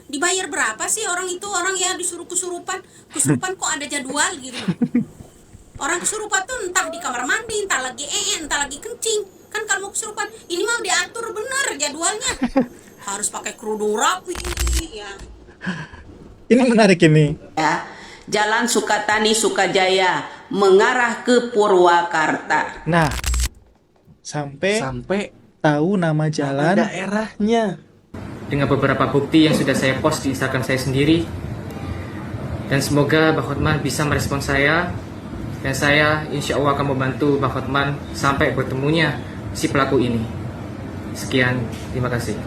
Dibayar berapa sih orang itu? Orang ya disuruh kesurupan kok ada jadwal gitu. Orang kesurupan tuh entah di kamar mandi, entah lagi entah lagi kencing. Kan kalau mau kesurupan, ini mah diatur bener jadwalnya. Harus pakai kerudung rapi ya. Ini menarik ini. Ya, Jalan Sukatani Sukajaya mengarah ke Purwakarta. Nah, sampai Sampai tahu nama jalan. daerahnya. Dengan beberapa bukti yang sudah saya post di Instagram saya sendiri. Dan semoga Bang Hotman bisa merespon saya. Dan saya insya Allah akan membantu Bang Hotman sampai bertemunya si pelaku ini. Sekian, terima kasih.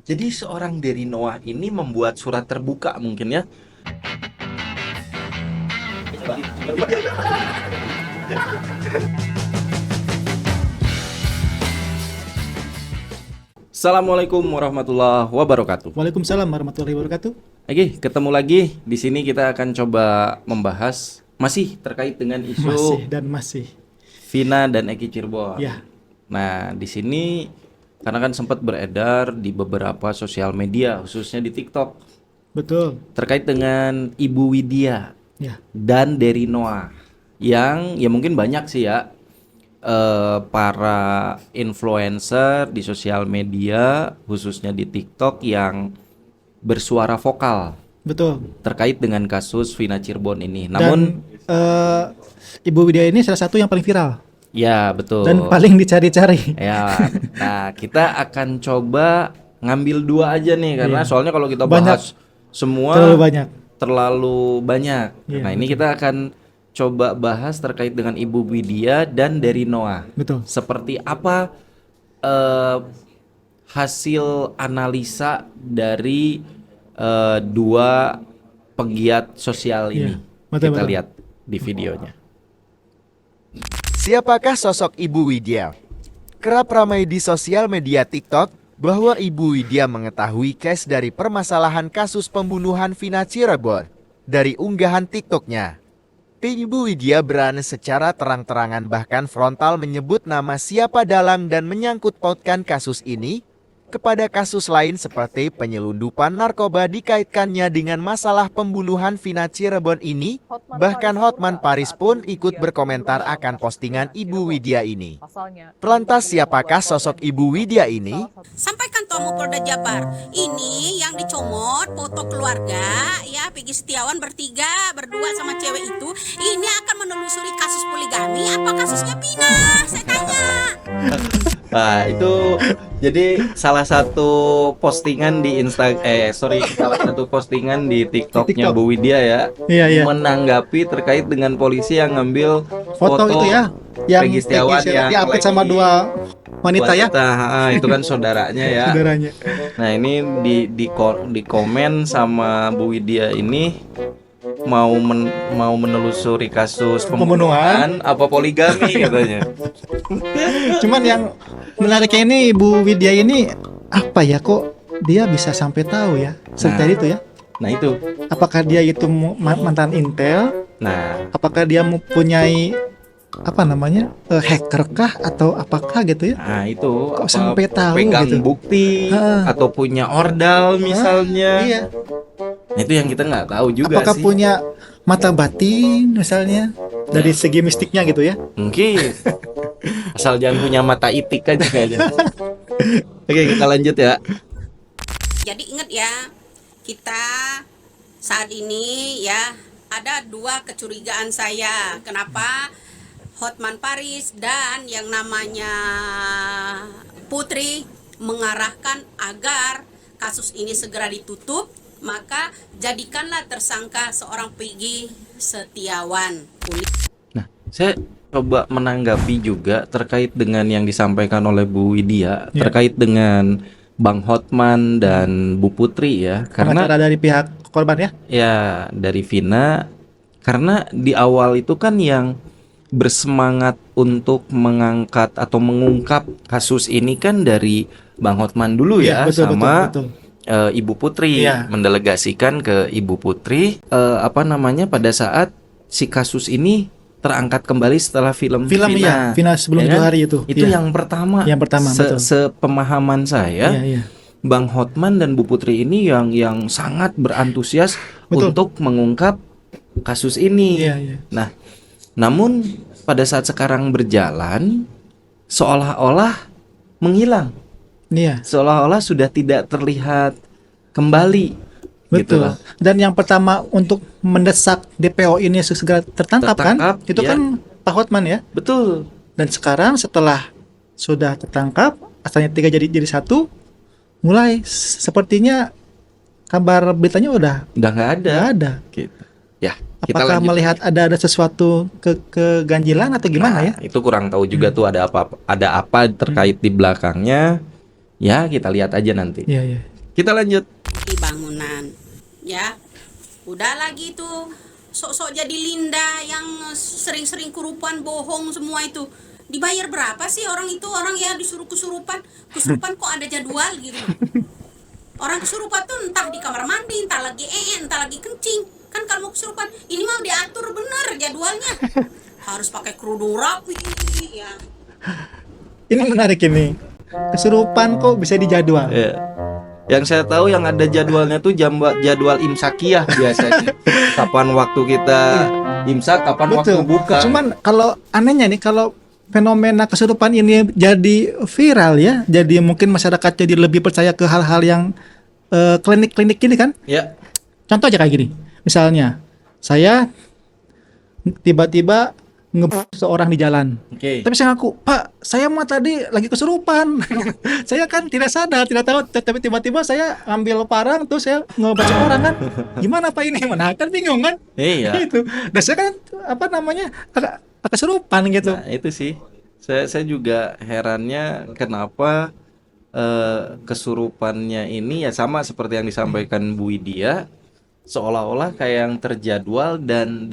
Jadi seorang Dery Noah ini membuat surat terbuka mungkin ya. Assalamualaikum warahmatullahi wabarakatuh. Waalaikumsalam warahmatullahi wabarakatuh. Oke, ketemu lagi. Di sini kita akan coba membahas masih terkait dengan isu Masih. Vina dan Eki Cirebon. Ya, Nah, di sini karena kan sempat beredar di beberapa sosial media, khususnya di TikTok, betul. terkait dengan Ibu Widya Ya, dan Dery Noah, yang ya mungkin banyak sih ya para influencer di sosial media, khususnya di TikTok, yang bersuara vokal betul. terkait dengan kasus Vina Cirebon ini. Dan Namun Ibu Widya ini salah satu yang paling viral ya betul. dan paling dicari-cari. Ya, nah kita akan coba ngambil dua aja nih karena Iya. soalnya kalau kita Banyak. bahas semua Terlalu banyak. terlalu banyak. Iya, Nah, ini kita akan coba bahas terkait dengan Ibu Widya dan Dery Noah. Betul. Seperti apa hasil analisa dari dua pegiat sosial ini? Iya, betul, Kita betul. lihat di videonya. Siapakah sosok Ibu Widya? Kerap ramai di sosial media TikTok bahwa Ibu Widya mengetahui case dari permasalahan kasus pembunuhan Vina Cirebon dari unggahan TikToknya. Ibu Widya berani secara terang-terangan bahkan frontal menyebut nama siapa dalang dan menyangkut pautkan kasus ini kepada kasus lain seperti penyelundupan narkoba dikaitkannya dengan masalah pembunuhan Vina Cirebon ini. Bahkan Hotman Paris pun ikut berkomentar akan postingan Ibu Widya ini. Lantas siapakah sosok Ibu Widya ini? Sampaikan Tomo Polda Jabar, ini yang dicomot foto keluarga ya Peggy Setiawan berdua sama cewek itu, ini akan menelusuri kasus poligami apa kasusnya Vina? Saya tanya. Nah, itu jadi salah satu postingan di salah satu postingan di TikToknya TikTok. Bu Widya ya, Iya, iya. menanggapi terkait dengan polisi yang ngambil Foto itu ya, yang Peggy Setiawan yang diupload sama lagi dua wanita ya, itu kan saudaranya ya. saudaranya. Nah, ini di komen sama Bu Widya ini mau menelusuri kasus pembunuhan apa poligami katanya. Cuman yang menariknya ini Ibu Widya ini apa ya, kok dia bisa sampai tahu ya seperti itu ya? Nah, itu. Apakah dia itu mantan Intel? Nah, Apakah dia mempunyai apa namanya hacker kah atau apakah gitu ya? Nah itu Kok apa, sampai tahu pegang gitu? bukti Ha. atau punya ordal misalnya. Iya. Nah, itu yang kita nggak tahu juga Apakah sih. punya mata batin misalnya dari segi mistiknya gitu ya? Mungkin asal jangan punya mata itik aja kayaknya. Oke, kita lanjut ya. Jadi ingat ya, kita saat ini ya ada dua kecurigaan saya. Kenapa Hotman Paris dan yang namanya Putri mengarahkan agar kasus ini segera ditutup, maka jadikanlah tersangka seorang Peggy Setiawan. Nah, saya coba menanggapi juga terkait dengan yang disampaikan oleh Bu Widya Ya. terkait dengan Bang Hotman dan Bu Putri ya. Karena Pengacara dari pihak korban ya? ya dari Vina, karena di awal itu kan yang bersemangat untuk mengangkat atau mengungkap kasus ini kan dari Bang Hotman dulu ya, Iya, betul, sama betul. Ibu Putri, Iya. mendelegasikan ke Ibu Putri pada saat si kasus ini terangkat kembali setelah film Film Vina. ya, Vina sebelum Ya kan? 7 hari itu. Itu Iya. yang pertama. Yang pertama, betul. Sepemahaman saya. Iya, iya. Bang Hotman dan Bu Putri ini yang sangat berantusias Betul. untuk mengungkap kasus ini. Iya, iya. Nah, namun pada saat sekarang berjalan seolah-olah menghilang, Iya. seolah-olah sudah tidak terlihat kembali. Gitu Betul. lah. Dan yang pertama untuk mendesak DPO ini segera tertangkap kan? Tertangkap, Itu ya. kan Pak Hotman ya. Betul. Dan sekarang setelah sudah tertangkap, asalnya 3 jadi 1, mulai sepertinya kabar beritanya udah Udah nggak ada. nggak ada. Gitu. Ya, kita Apakah lanjut. melihat ada sesuatu keganjilan atau gimana Nah, ya? itu kurang tahu juga tuh ada apa terkait di belakangnya. Ya, kita lihat aja nanti. Iya, iya. Kita lanjut. Di bangunan, ya. Udah lagi tuh sok-sok jadi Linda yang sering-sering kerupuan, bohong semua itu. Dibayar berapa sih orang itu? Orang ya disuruh kesurupan kok ada jadwal gitu. Orang kesurupan tuh entah di kamar mandi, entah lagi entah lagi kencing. Kan kalau mau kesurupan, ini mau diatur bener jadwalnya. Harus pakai kerudung rapi, ya. Ini menarik ini. Kesurupan kok bisa dijadwal. Ya. Yang saya tahu yang ada jadwalnya tuh jadwal imsakiyah biasanya. Kapan waktu kita imsak, kapan waktu Betul. buka. Cuman kalau anehnya nih, kalau fenomena kesurupan ini jadi viral ya, jadi mungkin masyarakat jadi lebih percaya ke hal-hal yang klinik-klinik gini kan. Ya, Contoh aja kayak gini. Misalnya, saya tiba-tiba seorang di jalan. oke. Tapi saya ngaku, Pak, saya mah tadi lagi kesurupan. Saya kan tidak sadar, tidak tahu. Tapi tiba-tiba saya ambil parang, terus saya ngobat orang kan. Gimana Pak ini? Mana kan bingung kan? Iya. Gitu. Dan saya kan agak kesurupan gitu. Nah, itu sih. Saya juga herannya kenapa kesurupannya ini ya sama seperti yang disampaikan Bu Widya, seolah-olah kayak yang terjadwal dan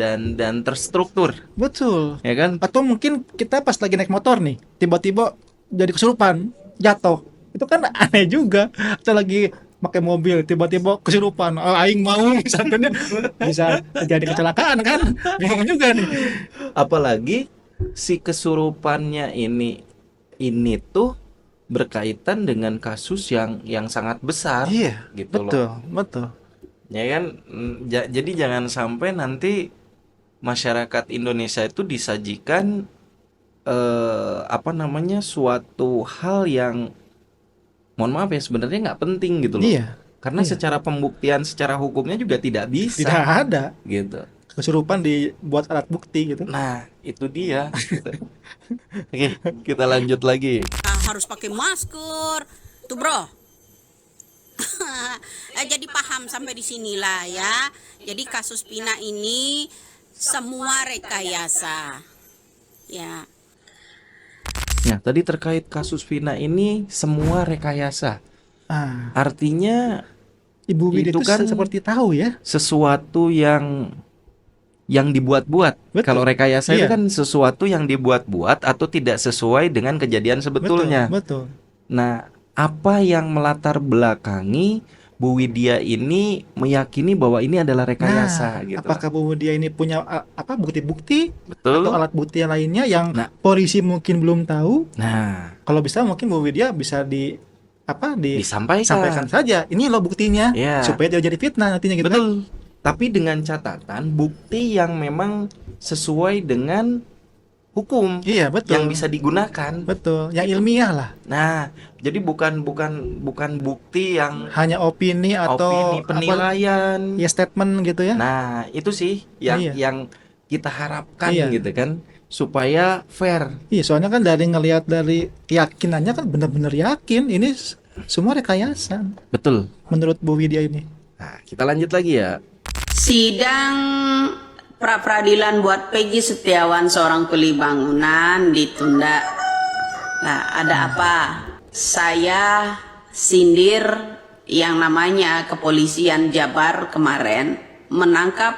terstruktur, Betul. ya kan? Atau mungkin kita pas lagi naik motor nih, tiba-tiba jadi kesurupan, jatuh. Itu kan aneh juga. Atau lagi pakai mobil, tiba-tiba kesurupan. Oh, aing mau misalnya bisa terjadi kecelakaan kan? Bingung juga nih. Apalagi si kesurupannya ini tuh berkaitan dengan kasus yang sangat besar, gitu loh. betul. Ya kan, jadi jangan sampai nanti masyarakat Indonesia itu disajikan suatu hal yang mohon maaf ya sebenarnya nggak penting gitu loh. Iya. Karena Iya. secara pembuktian secara hukumnya juga tidak bisa Tidak ada gitu. kesurupan dibuat alat bukti gitu. Nah, itu dia. Oke, kita lanjut lagi. Harus pakai masker. Tuh, Bro. Jadi paham sampai di sinilah ya. Jadi kasus Pina ini semua rekayasa. Ya. Nah, tadi terkait kasus Vina ini semua rekayasa. Artinya Ibu Widya itu itu kan seperti tahu ya. sesuatu yang dibuat-buat. Betul. Kalau rekayasa itu Iya. kan sesuatu yang dibuat-buat atau tidak sesuai dengan kejadian sebetulnya. Betul. Nah, apa yang melatar belakangi Bu Widya ini meyakini bahwa ini adalah rekayasa gitu. Apakah Bu Widya ini punya bukti-bukti Betul. atau alat bukti lainnya yang Nah. polisi mungkin belum tahu? Nah, Kalau bisa mungkin Bu Widya bisa disampaikan. sampaikan saja. Ini loh buktinya Iya. supaya tidak jadi fitnah nantinya gitu kan. Betul. Tapi dengan catatan bukti yang memang sesuai dengan hukum Iya, betul. yang bisa digunakan. Betul, yang ilmiah lah. Nah, jadi bukan bukti yang Hanya opini atau opini penilaian. ya statement gitu ya. Nah, itu sih yang Iya. yang kita harapkan Iya. gitu kan, supaya fair. Iya, soalnya kan ngelihat dari keyakinannya kan benar-benar yakin ini semua rekayasa Betul. menurut Bu Widya ini. Nah, kita lanjut lagi ya. Sidang pra-peradilan buat Peggy Setiawan seorang kuli bangunan ditunda. Nah, ada apa? Saya sindir yang namanya kepolisian Jabar kemarin menangkap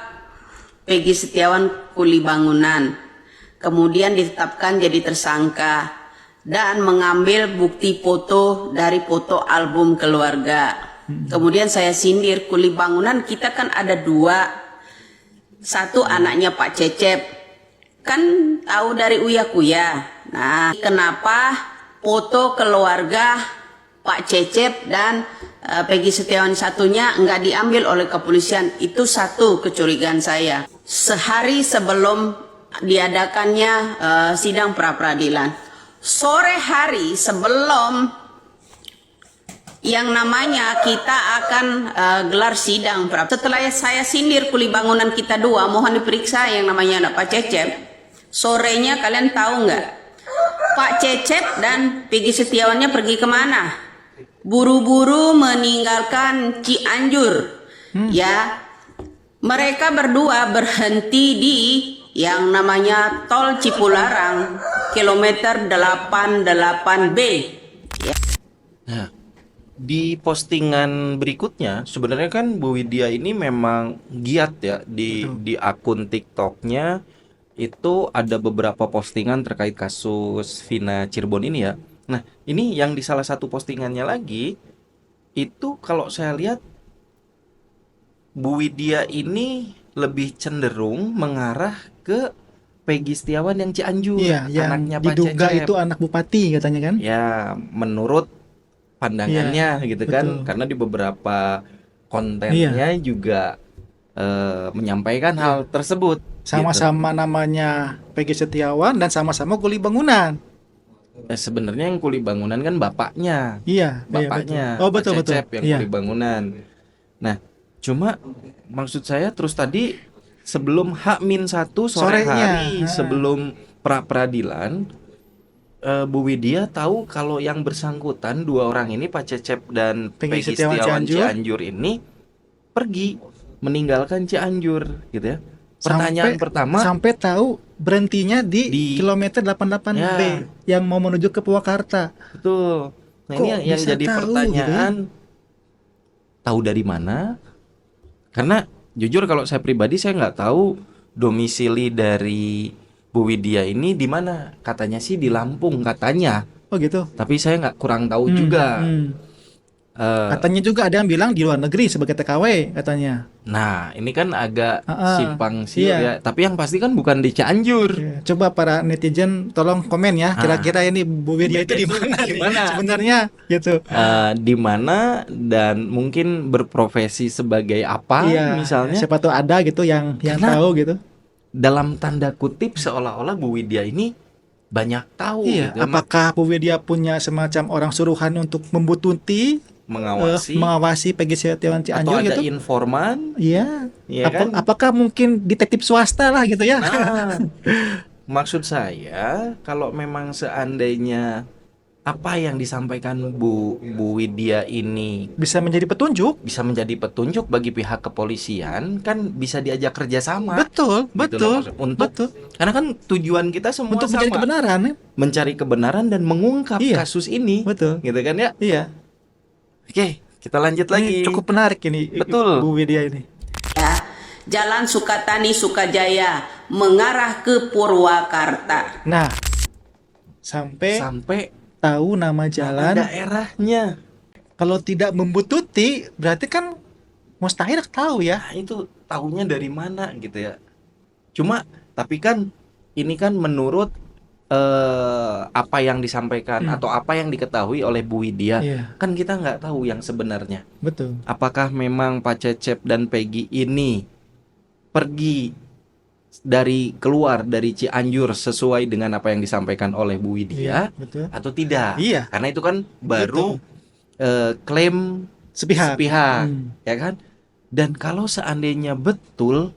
Peggy Setiawan kuli bangunan. Kemudian ditetapkan jadi tersangka dan mengambil bukti foto dari foto album keluarga. Kemudian saya sindir kuli bangunan kita kan ada 2. Satu anaknya Pak Cecep. Kan tahu dari Uya Kuya. Nah, kenapa foto keluarga Pak Cecep dan Peggy Setiawan satunya nggak diambil oleh kepolisian. Itu satu kecurigaan saya. Sehari sebelum diadakannya sidang pra peradilan, sore hari sebelum yang namanya kita akan gelar sidang pra. Setelah saya sindir kuli bangunan kita dua, mohon diperiksa yang namanya Pak Cecep. Sorenya kalian tahu nggak? Pak Cecep dan Peggy Setiawannya pergi kemana? Buru-buru meninggalkan Cianjur. Ya, mereka berdua berhenti di yang namanya tol Cipularang, kilometer 88B. Ya. Nah, di postingan berikutnya sebenarnya kan Bu Widya ini memang giat ya di akun TikToknya itu ada beberapa postingan terkait kasus Vina Cirebon ini ya. Nah, ini yang di salah satu postingannya lagi itu kalau saya lihat Bu Widya ini lebih cenderung mengarah ke Peggy Setiawan yang Cianjur, Iya, yang anaknya Pak diduga Cecep. itu anak bupati katanya kan. Ya, menurut pandangannya gitu kan, betul. karena di beberapa kontennya juga menyampaikan hal tersebut. Sama-sama namanya Peggy Setiawan dan sama-sama kuli bangunan. Sebenarnya yang kuli bangunan kan bapaknya, Iya, bapaknya, betul. Oh, Pak betul betul. Cecep yang Iya. kuli bangunan. Nah, cuma maksud saya terus tadi sebelum H-1 sore Sorenya, hari sebelum pra peradilan, Bu Widya tahu kalau yang bersangkutan dua orang ini Pak Cecep dan Peggy Peggy Setiawan Setiawan Cianjur. Cianjur ini pergi meninggalkan Cianjur gitu ya. Pertanyaan pertama, sampai tahu berhentinya di Di- kilometer 88B Ya. yang mau menuju ke Purwakarta. betul. Nah, Kok ini yang bisa jadi tahu pertanyaan, tahu dari mana? Karena jujur kalau saya pribadi saya nggak tahu domisili dari Bu Widya ini di mana. Katanya sih di Lampung katanya, Oh gitu. tapi saya nggak kurang tahu juga. Katanya juga ada yang bilang di luar negeri sebagai TKW katanya. Nah, ini kan agak Ah, simpang siur iya. ya. Tapi yang pasti kan bukan di Cianjur. Ya, coba para netizen tolong komen ya, kira-kira ini Bu Widya itu di mana? Di mana? Sebenarnya gitu. Di mana dan mungkin berprofesi sebagai apa Iya, misalnya. siapa tahu ada gitu yang Karena- tahu gitu. Dalam tanda kutip seolah-olah Bu Widya ini banyak tahu Iya, gitu ya, apakah Bu Widya punya semacam orang suruhan untuk membuntuti mengawasi Peggy Setiawan atau Cianjur ada gitu? informan, Iya. ya kan? Apakah mungkin detektif swasta lah gitu ya? Nah, maksud saya kalau memang seandainya apa yang disampaikan Bu Widya ini Bisa menjadi petunjuk. bisa menjadi petunjuk bagi pihak kepolisian, kan bisa diajak kerjasama. Betul, Gitu loh betul. maksud- untuk betul. karena kan tujuan kita semua Untuk sama, mencari kebenaran ya? mencari kebenaran dan mengungkap Iya. kasus ini, Betul. gitu kan ya? Iya. Oke, kita lanjut lagi. Ini cukup menarik ini. Betul. Bu Widya ini. Ya, Jalan Sukatani Sukajaya mengarah ke Purwakarta. Nah, sampai Sampai tahu nama jalan. daerahnya. Kalau tidak membututi, berarti kan mustahil tahu ya. Nah, itu tahunya dari mana gitu ya. Cuma tapi kan ini kan menurut apa yang disampaikan atau apa yang diketahui oleh Bu Widya, Iya, kan kita nggak tahu yang sebenarnya. betul. Apakah memang Pak Cecep dan Peggy ini pergi keluar dari Cianjur sesuai dengan apa yang disampaikan oleh Bu Widya betul. atau tidak? Iya. Karena itu kan baru klaim Sepihak. ya kan? Dan kalau seandainya betul,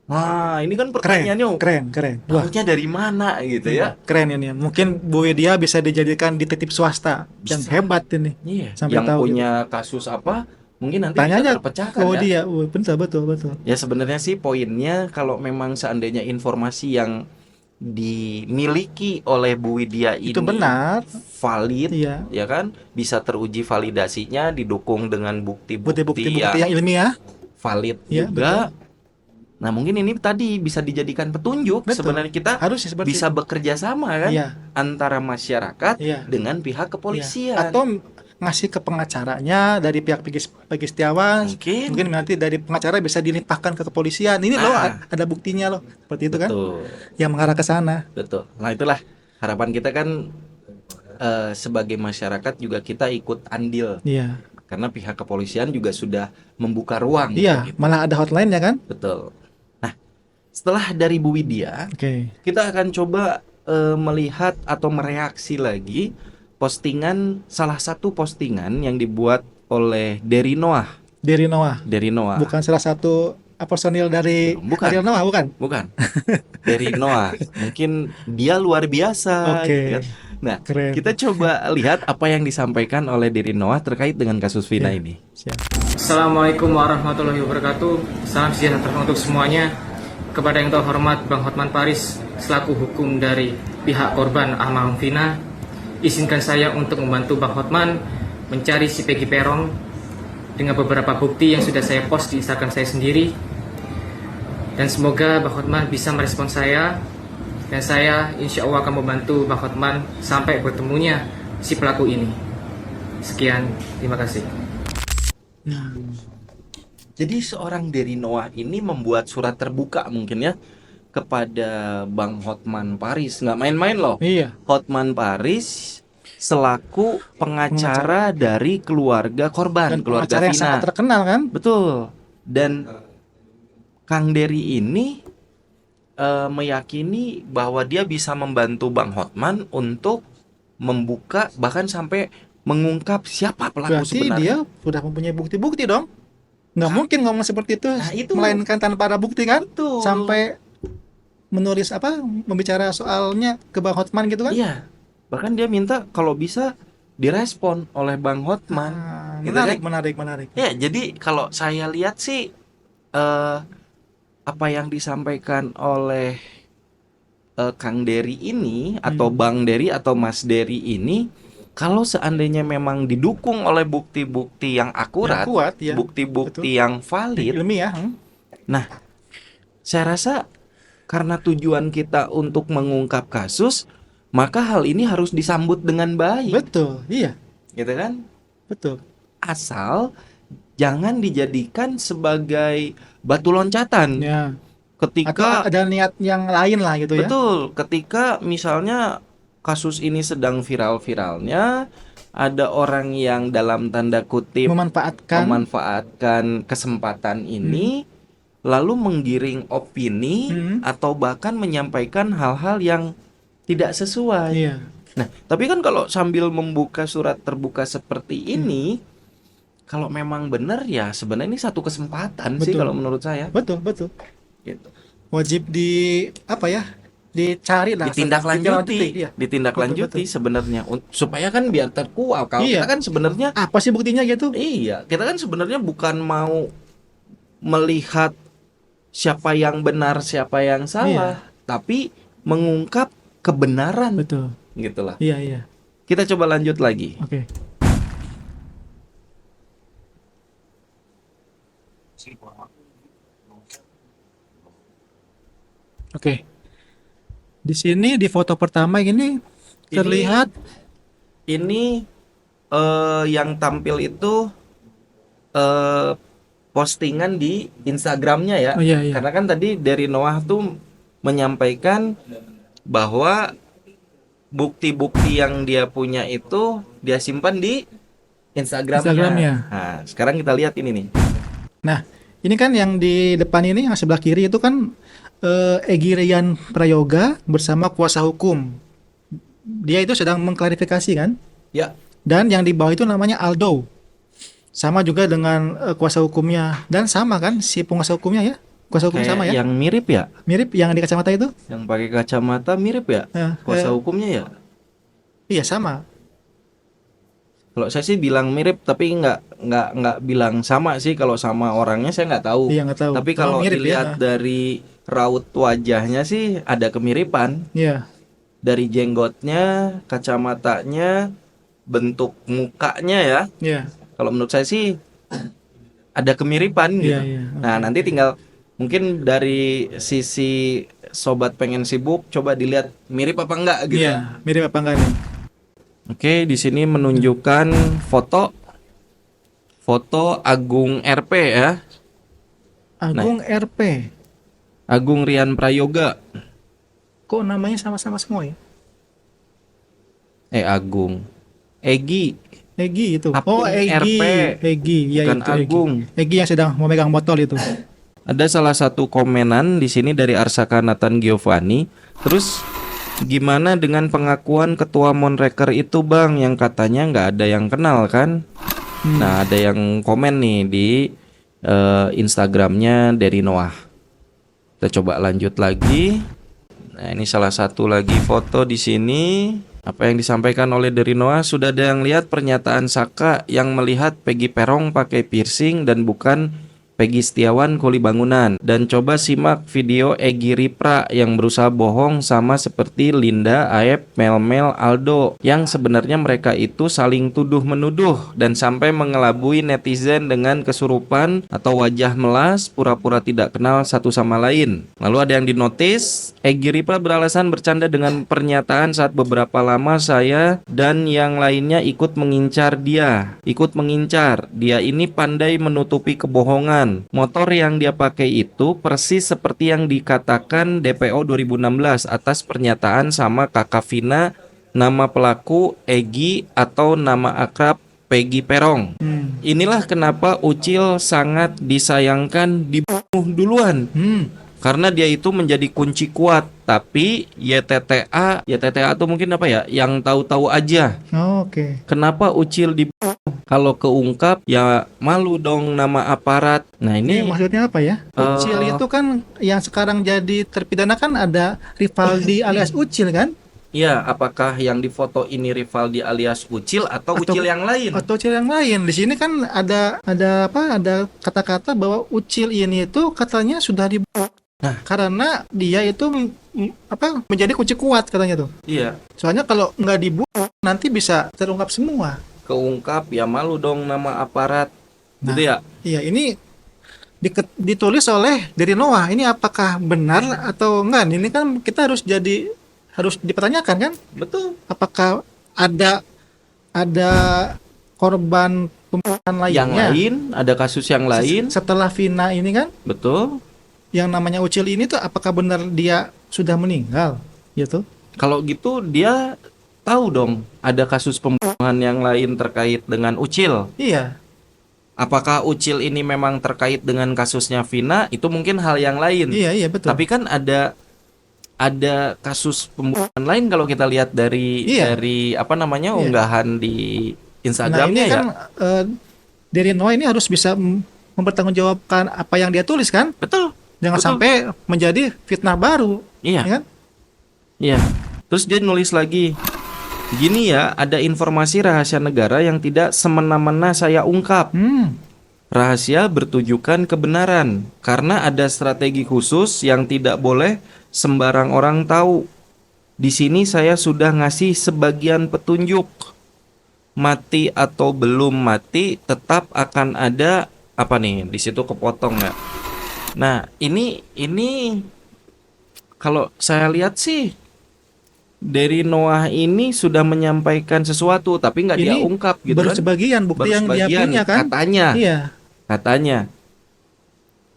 nah ini kan Keren, pertanyaannya, keren. Wah, tahunya dari mana gitu ya? keren ini. Mungkin Bu Widya bisa dijadikan detektif swasta yang Bisa. hebat ini. Iya. Sampai yang tahu punya kasus apa? Mungkin nanti Tanya bisa aja terpecahkan Oh ya. dia, betul. Ya sebenarnya sih poinnya kalau memang seandainya informasi yang dimiliki oleh Bu Widya ini Itu benar. valid, Iya. ya kan, bisa teruji validasinya, didukung dengan bukti-bukti Bukti-bukti yang yang ilmiah. valid Iya, juga. Nah mungkin ini tadi bisa dijadikan petunjuk. Betul. Sebenarnya kita Harusnya seperti bisa bekerja sama kan Iya. antara masyarakat Iya. dengan pihak kepolisian. Atau ngasih ke pengacaranya dari pihak Peggy Setiawan. Mungkin. nanti dari pengacara bisa dilimpahkan ke kepolisian. Ini loh Nah. ada buktinya loh. Seperti itu kan. Betul, Yang mengarah ke sana. betul. Nah itulah harapan kita kan sebagai masyarakat juga kita ikut andil Iya. karena pihak kepolisian juga sudah membuka ruang Iya, untuk itu. malah ada hotline ya kan? Betul. Nah, setelah dari Bu Widya, Oke. kita akan coba melihat atau mereaksi lagi salah satu postingan yang dibuat oleh Derry Noah. Dari Noah. Derry Noah. Bukan salah satu personil dari Bukan. Ariel Noah, bukan? Bukan. Derry Noah. Mmungkin dia luar biasa Oke. gitu kan. Nah, Keren. kita coba lihat apa yang disampaikan oleh Derry Noah terkait dengan kasus Vina Ya. ini. Siap. Assalamualaikum warahmatullahi wabarakatuh. Salam sejahtera untuk semuanya. Kepada yang terhormat Bang Hotman Paris selaku hukum dari pihak korban almarhum Vina, izinkan saya untuk membantu Bang Hotman mencari si Peggy Peron dengan beberapa bukti yang sudah saya post di Instagram saya sendiri. Dan semoga Bang Hotman bisa merespon saya, dan saya insya Allah akan membantu Bang Hotman sampai bertemunya si pelaku ini. Sekian, terima kasih. Jadi seorang Derry Noah ini membuat surat terbuka mungkin ya kepada Bang Hotman Paris. Nggak main-main loh. Iya. Hotman Paris selaku pengacara dari keluarga korban, Dan keluarga acara yang Vina. sangat terkenal kan? Betul. Dan Kang Derry ini meyakini bahwa dia bisa membantu Bang Hotman untuk membuka bahkan sampai mengungkap siapa pelaku Berarti sebenarnya. dia sudah mempunyai bukti-bukti dong. Nggak mungkin ngomong seperti itu, Nah, itu. melainkan tanpa ada bukti kan? Betul. Sampai menulis membicara soalnya ke Bang Hotman gitu kan? Iya. Bahkan dia minta kalau bisa direspon oleh Bang Hotman. Ah, Gitu menarik, kan? menarik. Ya, jadi kalau saya lihat sih apa yang disampaikan oleh Kang Derry ini atau Bang Derry atau Mas Derry ini, kalau seandainya memang didukung oleh bukti-bukti yang akurat, Yang kuat, ya. bukti-bukti Betul. yang valid, Ilmiah. nah, saya rasa karena tujuan kita untuk mengungkap kasus, maka hal ini harus disambut dengan baik, Betul, iya, gitu kan? betul. Asal jangan dijadikan sebagai batu loncatan Ya. Atau ketika ada niat yang lain lah gitu ya. betul, ketika misalnya kasus ini sedang viral-viralnya, ada orang yang dalam tanda kutip memanfaatkan kesempatan ini lalu menggiring opini atau bahkan menyampaikan hal-hal yang tidak sesuai. Iya. Nah, tapi kan kalau sambil membuka surat terbuka seperti ini, kalau memang benar ya sebenarnya ini satu kesempatan sih Betul. kalau menurut saya. Betul. Gitu. Wajib dicari lah. Ditindaklanjuti, Iya. ditindaklanjuti Betul. sebenarnya supaya kan biar terkuak. Kalau Iya. kita kan sebenarnya Apa sih buktinya gitu? iya, kita kan sebenarnya bukan mau melihat siapa yang benar, siapa yang salah, tapi mengungkap kebenaran, Betul. gitulah. Iya. Kita coba lanjut lagi. Oke. Oke. Di sini di foto pertama ini terlihat Ini yang tampil itu postingan di Instagramnya ya. Oh, iya. Karena kan tadi dari Noah tuh menyampaikan bahwa bukti-bukti yang dia punya itu dia simpan di Instagramnya. Instagramnya. Nah, sekarang kita lihat ini nih. Nah, ini kan yang di depan ini yang sebelah kiri itu kan Egy Rian Prayoga bersama kuasa hukum. Dia itu sedang mengklarifikasi kan? Ya, Dan yang di bawah itu namanya Aldo. Sama juga dengan kuasa hukumnya dan sama kan si penguasa hukumnya ya? Kuasa hukum kayak sama ya? yang mirip ya, Mirip yang di kacamata itu? yang pakai kacamata mirip ya, kuasa hukumnya ya. Iya sama. Kalau saya sih bilang mirip, tapi nggak bilang sama sih. Kalau sama orangnya saya nggak tahu. Iya nggak tahu. Tapi kalau mirip dilihat dari raut wajahnya sih ada kemiripan. Iya. Dari jenggotnya, kacamatanya, bentuk mukanya ya. Iya. Kalau menurut saya sih ada kemiripan gitu. Iya. Nah, nanti tinggal mungkin dari sisi sobat pengen sibuk coba dilihat mirip apa enggak gitu. Iya, mirip apa enggak nih? Oke, di sini menunjukkan foto Agung RP ya. Agung RP. Agung Rian Prayoga. Kok namanya sama-sama semua ya? Agung. Egi, Egi itu. Apung Oh, Egi. RP. Egi, ya Bukan itu Egi. Agung. Egi yang sedang memegang botol itu. Ada salah satu komenan di sini dari Arsaka Nathan Giovanni. Terus gimana dengan pengakuan ketua Monreker itu bang, yang katanya nggak ada yang kenal kan? Nah ada yang komen nih di Instagramnya dari Noah. Kita coba lanjut lagi. Nah ini salah satu lagi foto di sini. Apa yang disampaikan oleh dari Noah, sudah ada yang lihat pernyataan Saka yang melihat Peggy Perong pakai piercing dan bukan Peggy Setiawan kuli bangunan. Dan coba simak video Egy Ripra yang berusaha bohong sama seperti Linda, Aep, Mel, Aldo, yang sebenarnya mereka itu saling tuduh-menuduh dan sampai mengelabui netizen dengan kesurupan atau wajah melas pura-pura tidak kenal satu sama lain. Lalu ada yang dinotis, Egy Ripra beralasan bercanda dengan pernyataan saat beberapa lama saya dan yang lainnya ikut mengincar dia. Dia ini pandai menutupi kebohongan. Motor yang dia pakai itu persis seperti yang dikatakan DPO 2016 atas pernyataan sama Kakak Vina, nama pelaku Egy atau nama akrab Peggy Perong. Inilah kenapa Ucil sangat disayangkan dibunuh duluan. Karena dia itu menjadi kunci kuat. Tapi YTTA itu mungkin apa ya, yang tahu-tahu aja. Oh, oke. Kenapa Ucil dibunuh? Kalau keungkap ya malu dong nama aparat. Nah Ini ini maksudnya apa ya? Ucil itu kan yang sekarang jadi terpidana kan ada Rivaldi alias Ucil kan? ya, apakah yang difoto ini Rivaldi alias Ucil atau Atau- Ucil yang lain? Atau Ucil yang lain. Di sini kan ada apa? Ada kata-kata bahwa Ucil ini itu katanya sudah dibunuh. Nah. Karena dia itu menjadi kunci kuat katanya tuh. Iya, Soalnya kalau nggak dibunuh nanti bisa terungkap semua. keungkap ya malu dong nama aparat. Gitu ya? Iya, ini ditulis oleh dari Noah. Ini apakah benar atau enggak? Ini kan kita harus dipertanyakan kan? Betul. Apakah ada korban pembunuhan Yang lainnya lain, ada kasus yang lain. setelah Vina ini kan? Betul. Yang namanya Ucil ini tuh apakah benar dia sudah meninggal gitu? Kalau gitu dia tahu dong ada kasus pembunuhan yang lain terkait dengan Ucil. Iya. Apakah Ucil ini memang terkait dengan kasusnya Vina? Itu mungkin hal yang lain. Iya betul. Tapi kan ada kasus pembunuhan lain kalau kita lihat dari Iya. apa namanya Iya. unggahan di Nah, Instagramnya ini ya. kan dari Noah ini harus bisa mempertanggungjawabkan apa yang dia tulis kan? Betul. Jangan Betul. sampai menjadi fitnah baru, Iya. ya kan? Iya. Terus dia nulis lagi. Gini ya, ada informasi rahasia negara yang tidak semena-mena saya ungkap. Rahasia bertujukan kebenaran karena ada strategi khusus yang tidak boleh sembarang orang tahu. Di sini saya sudah ngasih sebagian petunjuk. Mati atau belum mati tetap akan ada apa nih? Di situ kepotong ya. Nah, ini kalau saya lihat sih dari Noah ini sudah menyampaikan sesuatu tapi nggak dia Ini ungkap gitu baru kan. sebagian bukti Baru yang dia sebagian, punya kan? katanya. Iya. Katanya.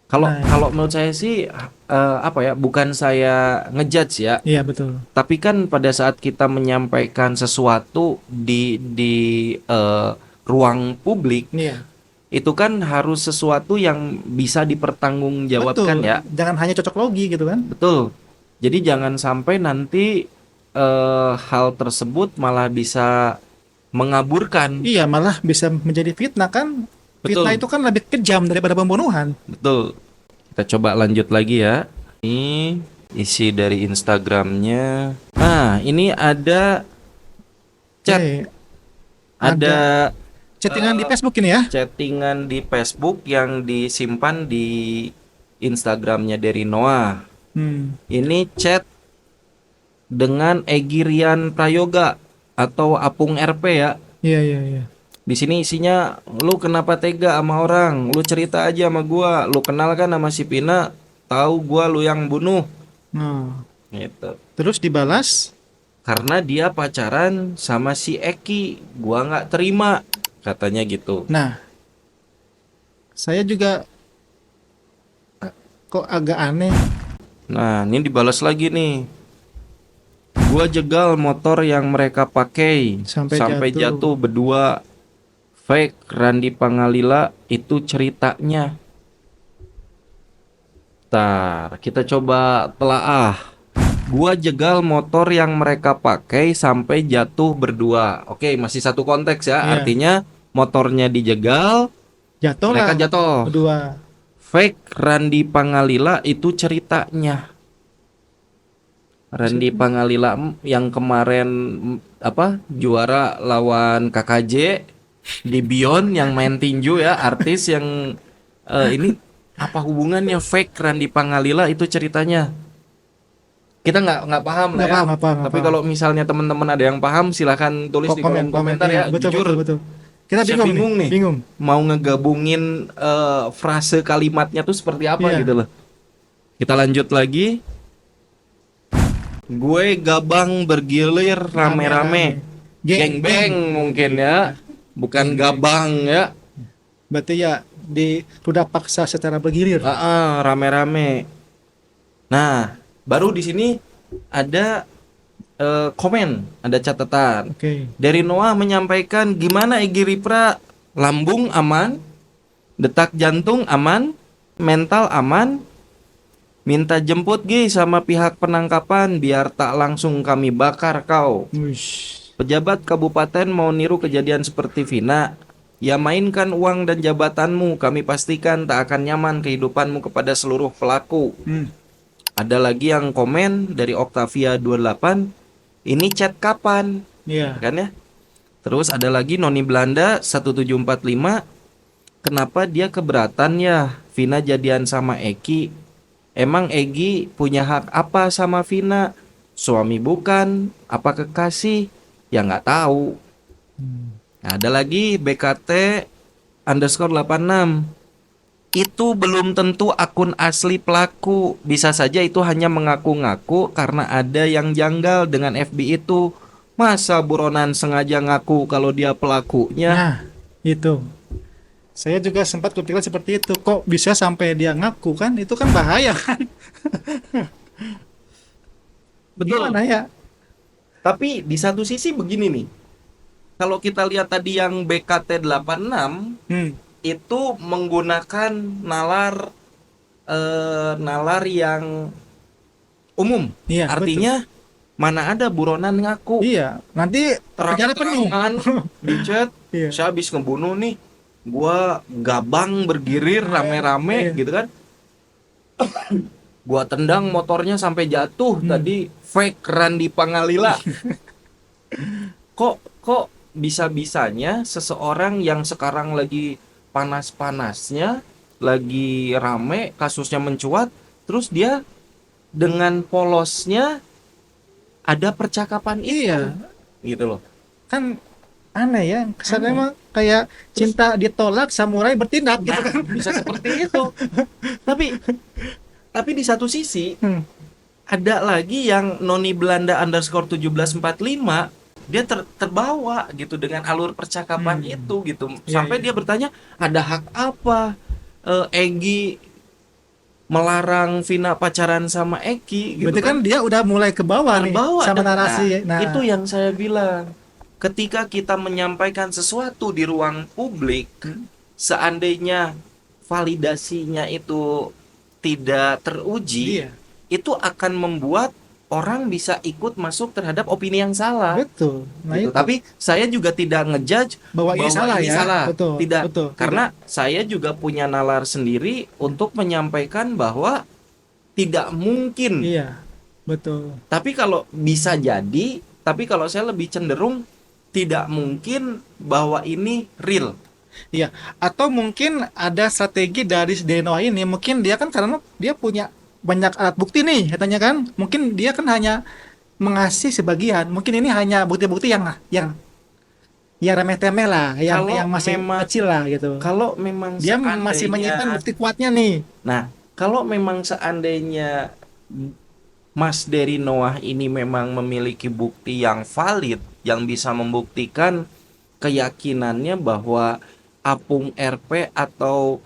Kalau Nah. kalau menurut saya sih apa ya, bukan saya ngejudge ya, Iya betul. tapi kan pada saat kita menyampaikan sesuatu di ruang publik, Iya. itu kan harus sesuatu yang bisa dipertanggungjawabkan Betul. ya. Jangan hanya cocok logi gitu kan? Betul. Jadi jangan sampai nanti hal tersebut malah bisa mengaburkan. Iya, malah bisa menjadi fitnah kan? Betul. Fitnah itu kan lebih kejam daripada pembunuhan. Betul. Kita coba lanjut lagi ya. Ini isi dari Instagramnya. Nah, ini ada chat, Eh, ada chattingan di Facebook ini ya? chattingan di Facebook yang disimpan di Instagramnya dari Noah. Ini chat dengan Egy Rian Prayoga atau Apung RP ya. Iya. Di sini isinya, lu kenapa tega sama orang? Lu cerita aja sama gua. Lu kenal kan sama si Pina? Tahu gua lu yang bunuh. Nah, Gitu. terus dibalas, Karena dia pacaran sama si Eki, gua nggak terima, katanya gitu. nah, saya juga kok agak aneh. Nah, ini dibalas lagi nih. Gua jegal motor yang mereka pakai Sampai jatuh. jatuh berdua. Fake Randy Pangalila itu ceritanya. Ntar kita coba telaah. Gua jegal motor yang mereka pakai sampai jatuh berdua. Oke, masih satu konteks ya. Iya. Artinya motornya dijegal, Jatuh mereka lah. jatuh. Berdua. Fake Randy Pangalila itu ceritanya. Randy Pangalila yang kemarin juara lawan KKJ di Beyond yang main tinju ya, artis yang ini apa hubungannya fake Randy Pangalila itu ceritanya? Kita nggak paham lah ya. Nggak paham. Tapi kalau misalnya teman-teman ada yang paham silahkan tulis di kolom komentar ya. Iya. Betul, Jujur, betul. Kita saya bingung nih. Bingung. mau ngegabungin frase kalimatnya tuh seperti apa Iya. gitu loh. Kita lanjut lagi. Gue gabang bergilir rame-rame. Geng-beng mungkin ya. Bukan gabang ya. Berarti ya sudah paksa secara bergilir. Rame-rame. Nah, baru di sini ada komen, ada catatan. Oke. Dari Noah menyampaikan gimana Egy Ripra, lambung aman, detak jantung aman, mental aman, minta jemput Gi sama pihak penangkapan biar tak langsung kami bakar kau. Wush. Pejabat kabupaten mau niru kejadian seperti Vina, ya mainkan uang dan jabatanmu, kami pastikan tak akan nyaman kehidupanmu kepada seluruh pelaku. Ada lagi yang komen dari Octavia 28, ini chat kapan? Iya. Kan ya. Terus ada lagi Noni Belanda 1745, kenapa dia keberatan ya Vina jadian sama Eki? Emang Egi punya hak apa sama Vina? Suami bukan, apa kekasih? Ya nggak tahu. Nah, ada lagi BKT_86, itu belum tentu akun asli pelaku. Bisa saja itu hanya mengaku-ngaku karena ada yang janggal dengan FB itu. Masa buronan sengaja ngaku kalau dia pelakunya? Nah, itu. Saya juga sempat kepikiran seperti itu. Kok bisa sampai dia ngaku kan? Itu kan bahaya kan? Betul. Gimana ya? Tapi di satu sisi begini nih. Kalau kita lihat tadi yang BKT86 itu menggunakan nalar yang umum. Iya, Artinya mana ada buronan ngaku. Iya, nanti penjara penuh. Terang-terangan di chat, Iya. saya habis ngebunuh nih, gua gabang bergirir rame-rame Iya. gitu kan. Gua tendang motornya sampai jatuh tadi, fake Randy Pangalila. Kok bisa-bisanya seseorang yang sekarang lagi panas-panasnya, lagi rame, kasusnya mencuat, terus dia dengan polosnya ada percakapan itu. Iya, Gitu loh. kan aneh ya. Kesannya emang kayak cinta ditolak, samurai bertindak gitu kan. Bisa seperti itu. Tapi di satu sisi ada lagi yang Noni Belanda _1745, dia terbawa gitu dengan alur percakapan itu gitu. Sampai dia bertanya, ada hak apa Egy melarang Vina pacaran sama Eki gitu. Berarti kan dia udah mulai ke bawah nih Terbawa. sama Dan, narasi. Nah, itu yang saya bilang. Ketika kita menyampaikan sesuatu di ruang publik, seandainya validasinya itu tidak teruji, Iya. itu akan membuat orang bisa ikut masuk terhadap opini yang salah. betul. Nah, Gitu. itu. Tapi saya juga tidak ngejudge Bahwa ini salah ya. Betul, Tidak. betul. Karena saya juga punya nalar sendiri untuk menyampaikan bahwa tidak mungkin. Iya, betul. Tapi kalau bisa jadi, tapi kalau saya lebih cenderung tidak mungkin bahwa ini real. Iya, atau mungkin ada strategi dari si Deno ini. Mungkin dia kan karena dia punya banyak alat bukti nih, katanya kan. Mungkin dia kan hanya mengasih sebagian. Mungkin ini hanya bukti-bukti yang remeh-temeh lah, yang Kalau masih memang- kecil lah gitu. Kalau memang Dia seandainya- masih menyimpan bukti kuatnya nih. Nah, kalau memang seandainya Mas Dery Noah ini memang memiliki bukti yang valid, yang bisa membuktikan keyakinannya bahwa Apung RP atau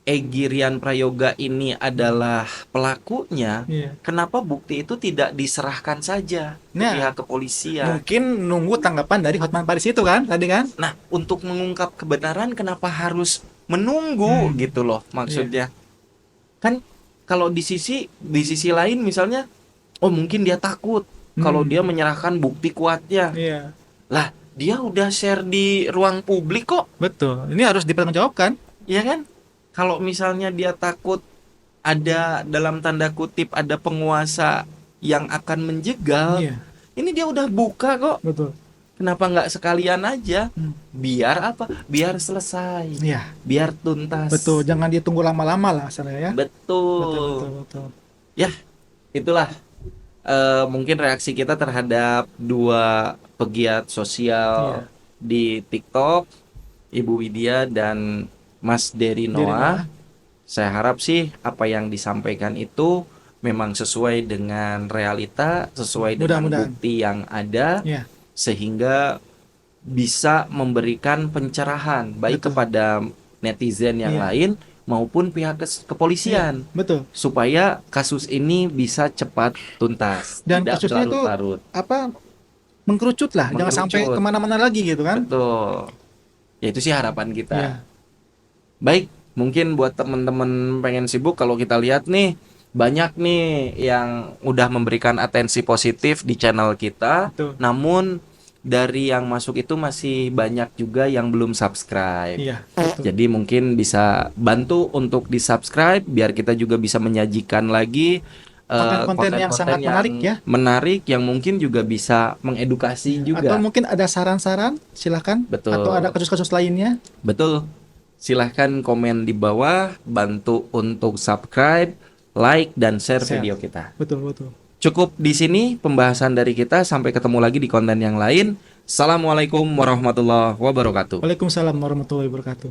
Egy Rian Prayoga ini adalah pelakunya, Iya. kenapa bukti itu tidak diserahkan saja ke Nah, pihak kepolisian? Mungkin nunggu tanggapan dari Hotman Paris itu kan tadi kan? Nah, untuk mengungkap kebenaran kenapa harus menunggu gitu loh maksudnya. Kan kalau di sisi lain misalnya, oh mungkin dia takut kalau dia menyerahkan bukti kuatnya. Iya. Lah, dia udah share di ruang publik kok, Betul. Ini harus dipertanggungjawabkan. ya kan? Kalau misalnya dia takut ada dalam tanda kutip ada penguasa yang akan menjegal, Iya. ini dia udah buka kok. Betul. Kenapa nggak sekalian aja? Biar apa? Biar selesai. Iya. Biar tuntas. Betul. Jangan ditunggu lama-lama lah asalnya ya. Betul. Betul. Ya, itulah mungkin reaksi kita terhadap dua pegiat sosial di TikTok, Ibu Widya dan Mas Dery Noah. Saya harap sih apa yang disampaikan itu memang sesuai dengan realita, sesuai dengan Mudah-mudahan. bukti yang ada, Iya. sehingga bisa memberikan pencerahan baik Betul. kepada netizen yang Iya. lain maupun pihak kepolisian, Betul. supaya kasus ini bisa cepat tuntas, Dan tidak kasusnya itu berlarut-larut. apa mengkerucut lah, jangan sampai Mengkerucut. kemana-mana lagi gitu kan? Betul. Ya itu sih harapan kita. Iya. Baik, mungkin buat teman-teman pengen sibuk, kalau kita lihat nih banyak nih yang udah memberikan atensi positif di channel kita. Betul. Namun dari yang masuk itu masih banyak juga yang belum subscribe. Iya. Betul. Jadi mungkin bisa bantu untuk di-subscribe biar kita juga bisa menyajikan lagi Konten-konten yang sangat menarik ya. menarik yang mungkin juga bisa mengedukasi juga. Atau mungkin ada saran-saran, silakan. Betul. Atau ada kasus-kasus lainnya. Betul. Silahkan komen di bawah, bantu untuk subscribe, like, dan share Share. video kita. Betul, betul. Cukup di sini pembahasan dari kita. Sampai ketemu lagi di konten yang lain. Assalamualaikum warahmatullahi wabarakatuh. Waalaikumsalam warahmatullahi wabarakatuh.